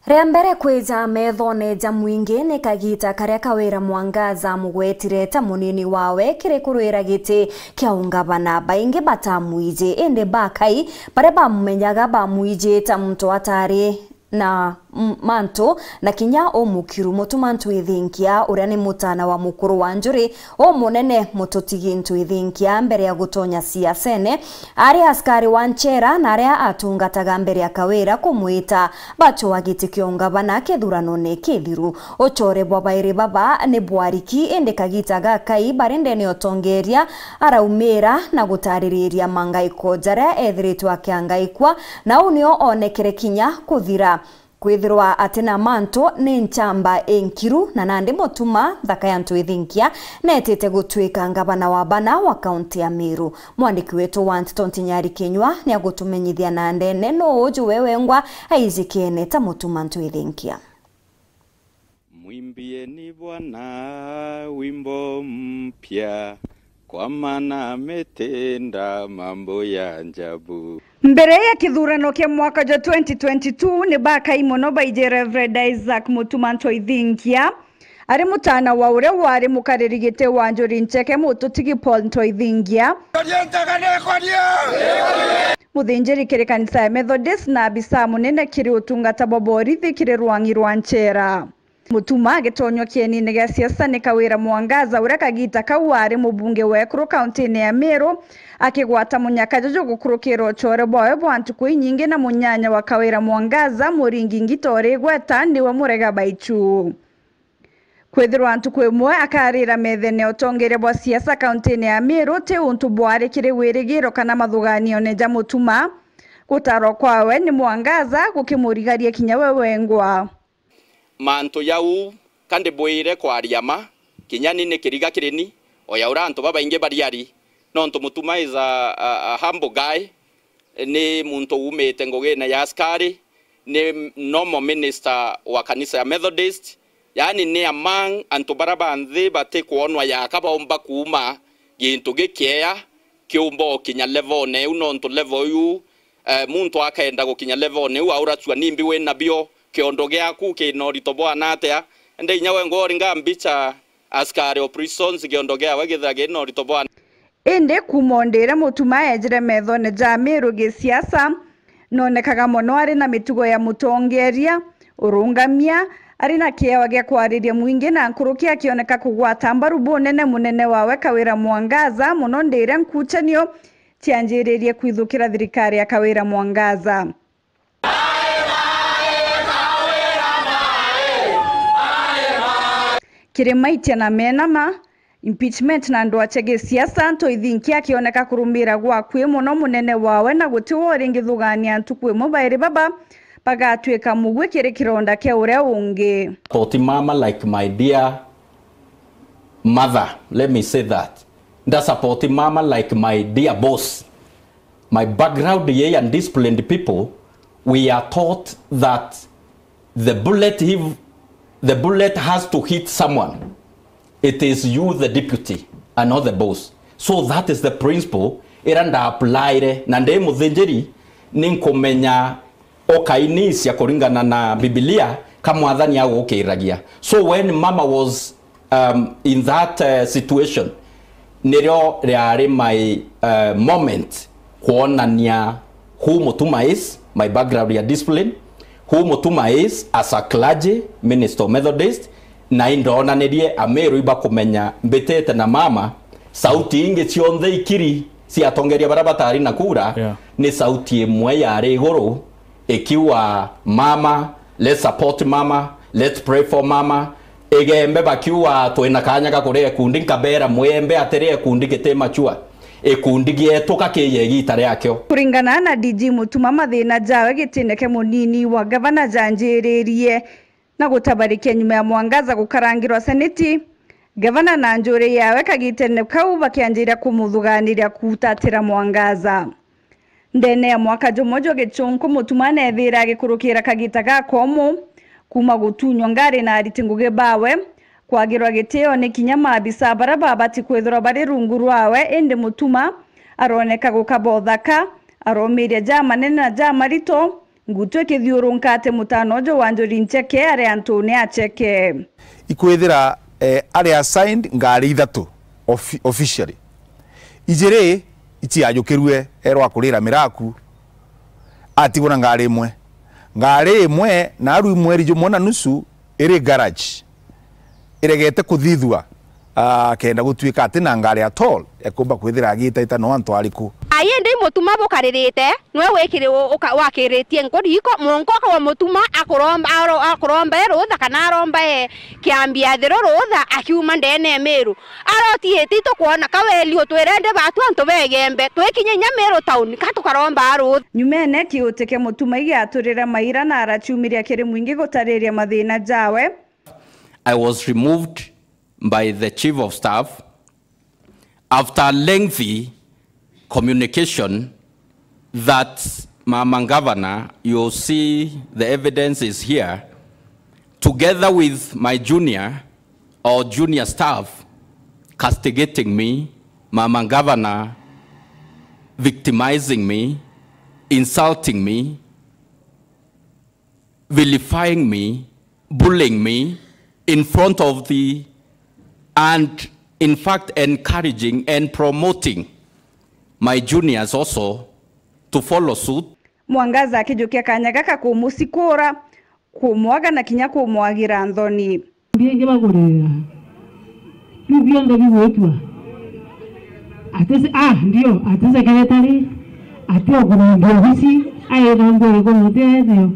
Riambere kwija methone ja mwingi ni kagita karia kawira Mwangaza mugwetire ta munini wawe kiri kurwira giti kia ungavana baingi batamwije ende bakai bare bamumenyaga bamwije ta muntu atari na manto na kinya o mukiru mutumantu ithinkia uria ni mutana wa mukuru wa Njuri o munene mututigintu ithinkia mbere ya gutonya siasene ari askari wa Nchera na aria atungataga mbere ya kawira kumwita bacho wa giti kiongavana kethurano ne kithiru ochore bwabairi baba ni bwariki ende kagita gakai barende ni otongeria araumira na gutaririria mangaiko jara ethiritwa kiangaikwa na unio onekere kinya kuthira kwithirwa atena manto ni nchamba enkiru na nandi mutuma thakayantu ithinkia netete gutwika ngavana wa bana wa kaunti ya Meru. Mwandiki wetu wa Tonti Nyari Kinyua ni agutumenyithia na ndene no uju wewengwa aizikene ta mutumantu ithinkia. Mwimbieni Bwana wimbo mpya kwa maana ametenda mambo ya ajabu. Mbere ya kithurano kia mwaka ja 2022 ni bakai muno baije Reverend Isaac Mutumanto ithinkia ari mutana wa uria wari mukaririgite wa Njuri Ncheke mututigi Paul Ntoithingia muthinjiri kiri kanisa ya Methodist na abisa munene kiri utungata boborithi kiri Rwangi rwa Nchera. Mutuma agitonyo kieni gya siasa ni kawira Mwangaza uria kagita kawari mubunge wa Ekuru kaunti ya Meru akigwata munyaka jojo gukurukiro chore bwawe bwantu kuinyingi na munyanya wa kawira Mwangaza muringi ngitore gweta ndi wa murega baichu kwethirwa antu kwemwe akarira methene otongere bwa siasa kaunti ya Meru te untu bware kire wirigiro kana mathuganio ne ja mutuma gutaro kwawe ni Mwangaza gukimurigaria kinya wewengwa manto yau kande boire kwa ariama kinyani ne kiriga kireni oya uranto baba inge bariari nonto mutuma is a humble guy ni muntu umete ngogena ya askari ni normal minister wa kanisa ya Methodist yani ni among anto baraba anze bate kuonwa ya kabomba kuuma gintu gekea kiumbo kinya level ne unonto level yu muntu akaenda gokinya level ne auratua nimbi we nabio kiondo gyaku kinorito bwana atia ende inyawe ngori ngambicha askari o prisons kiondo gyawe githage norito bwana ende kumondera mutuma ejire methone ja Meru ge siasa nonekaga mono ari na mitugo ya mutongeria urungamia ari na kiewa gya kwariria mwingi na nkurukia kioneka kugwata mbaru bonene munene wawe kawira Mwangaza muno ndera nkuchanio tianjiririe kwithukira thirikari ya kawira Mwangaza. Kiremaitia na menama impeachment na ndo achege siasa Ntoithinkia kioneka kurumira gwa kwi muno munene wawe na gutiwo ringi thugania ntukwe mobile baba pagatweka mugwe kire kironda kia uria ungi poti mama like my dear mother, let me say that nda support mama like my dear boss. My background here and disciplined people, we are taught that the bullet has to hit someone. It is you, the deputy, and not the boss. So that is the principle. Iranda apply nande muthinjiri ninkomenya okainisia kuringana na Biblia kama adhani yao okiragia. So when mama was in that situation, nero reare my moment kuonania who Mutuma is, my background ya discipline, who Mutuma is as a clergy minister Methodist na indona nedie Ameru iba kumenya mbetete na mama sauti inge cionthe ikiri si atongeria barabatari na kura ni sauti imwe ya regoro ikiwa mama, let's support mama, let's pray for mama egembe bakiwa twina kanya gakore kundi nkabera mwembe atere kundi gitema chua ekundi gietuka kiyegitare yakyo kuringana na DG Mutuma mathina jawe gitineke munini wa gavana janjiririe na gutabarikia nyuma ya Mwangaza gukarangirwa seneti gavana na Njuri yawe kagitene kau bakianjira kumuthuganiria kutatira Mwangaza ndene ya mwaka jomojo gichunku Mutuma nethira gikurukira kagita gakomu kuma gutunywa ngari na aritinguge bawe kwagirwa giteo ni kinyama abisa baraba bati kwethura bari rungu rwawe ende Mutuma aroneka gukabothaka aromiria jama nene na jama rito ngutwe kithiurunkate mutanojo wanjuri ncheke ari Antone acheke ikwithira ari assigned ngari ithatu officially ijere itiajukirwe erwa kurira miraku atigona ngari imwe na aru imwe rijo mona nusu iri garage iregete kuthithwa kenda gutwika ati na ngari atol ekumba kwithira agita itano antu ariku aye ndi mutuma bukaririte nwe wekire wakiritie nkoriko monko kwa mutuma akoromba rutha kana aromba kiambia thero rutha akiuma ndene Meru arotie tito kuona kaweli otwerende batu antu begembe twekinye Meru town katukaromba rutha nyumene kiuteke mutuma igaturira maira na arachumiria kiri mwingi gutariria mathina jawe. I was removed by the Chief of Staff after lengthy communication that Mama Governor, you'll see the evidence is here, together with my junior staff castigating me, Mama Governor victimizing me, insulting me, vilifying me, bullying me in front of and in fact encouraging and promoting my juniors also to follow suit. Mwangaza akijukia kanyagaka kumusikura kumwaga na kinya kumwagira nthoni bienge bagorera bibionda biwetwa atese ndio atese kaletari atio kurongo bisi ayera ngore ko muteo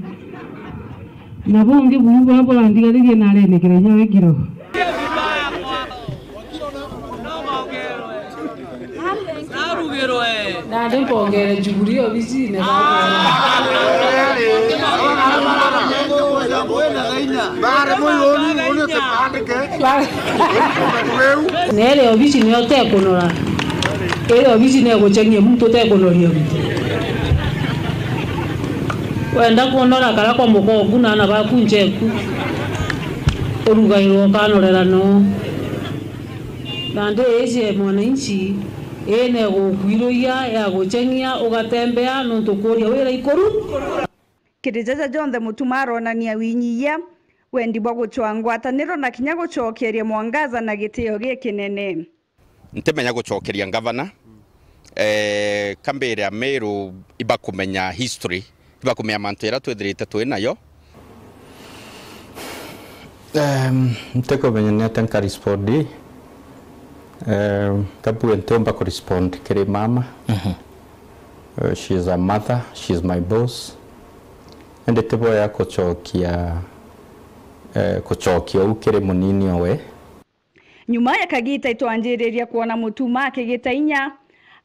na bonge bubu hapo andiga dige na rene kireja wekiro na ndipongere jugurio bisi ne nere obisi ni otekonora ere obisi ne gochenge mtu otekonoria biti wenda kuonora kala kwa moko kuna na bakunjeku orugairo kanorera no nande ese mwananchi ene gukwiroia ya gochengia ugatembea nonto kuria wira ikoru kirijaja jonde mutuma aronania winyia wendi bwa guchwangwataniro na kinya gucokeria Mwangaza na gitio gikinene ntemenya gucokeria Governor kambere Meru iba kumenya history iba kumenya mantera twethirite twinayo nteko menya netanka respondi tabu entomba correspond kere mama she is a mother, she is my boss ende tebo ya kuchokia ukere munini owe nyuma ya kagita itwanjiriria kuona mutuma akigita inya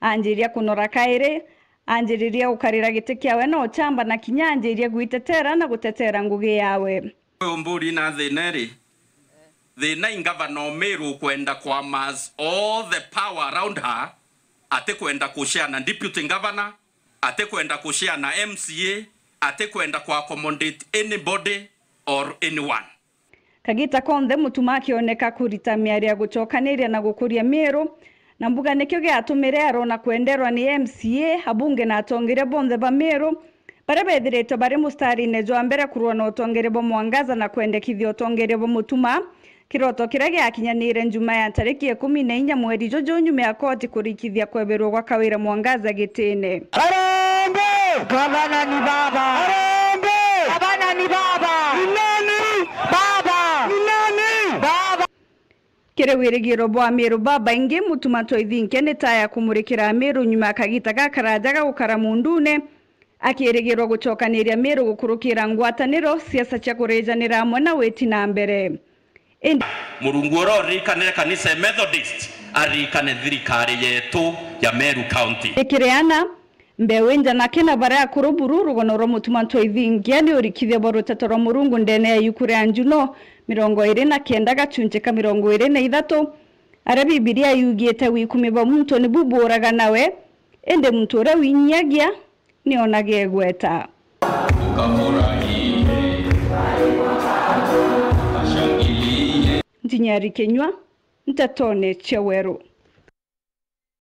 anjiria kunora kaire anjiria ukarira gite kiawe no chamba na kinyanjiria guitetera na gutetera ngugi yawe mburi na thineri thina Governor Meru kwenda kwa mas all the power around her ate kwenda kushare na deputy governor ate kwenda kushare na MCA ate kwenda kwa accommodate anybody or anyone. Kagita konde mutuma akioneka kurita miaria gucokaniria na gukuria Meru na mbuga nikyo giatumire arona kwenderwa ni MCA habunge na atongire bonde ba Meru bare bethirito bare mustari nejwa mbere kurwa no tongere bo Mwangaza na kwendekithio tongere bo mutuma kiroto kirage akinyanire njuma ya tariki 14 mweri jojo nyume ya koti kurikithia kweberwa kwa kawira Mwangaza gitene. Arambe gavana ni baba, arambe gavana ni baba, ni nani baba, ni nani baba. Kirewirigiro bwa Meru baba inge mutuma toithinke ne taya kumurikira Meru nyuma akagita gakarajaga gukara mundune akirigirwa gucokaniria Meru gukurukira ngwataniro siasa cia kurejanira amwe na weti na mbere. Murunguro rikanira kanisa Methodist arikane thirikari yetu ya Meru County ekireana mbewenja na kena bara kurubururu gonoro mutuma toithinke ni urikithia borutetoro murungu ndene ya yukure anjuno 29 gachunje ka 23 ara Bibilia yugiete wikumi ba muntu ni buburaga nawe ende muntu ora winyagia ni onage gweta Ntinyari Kenywa ntatone Cheweru.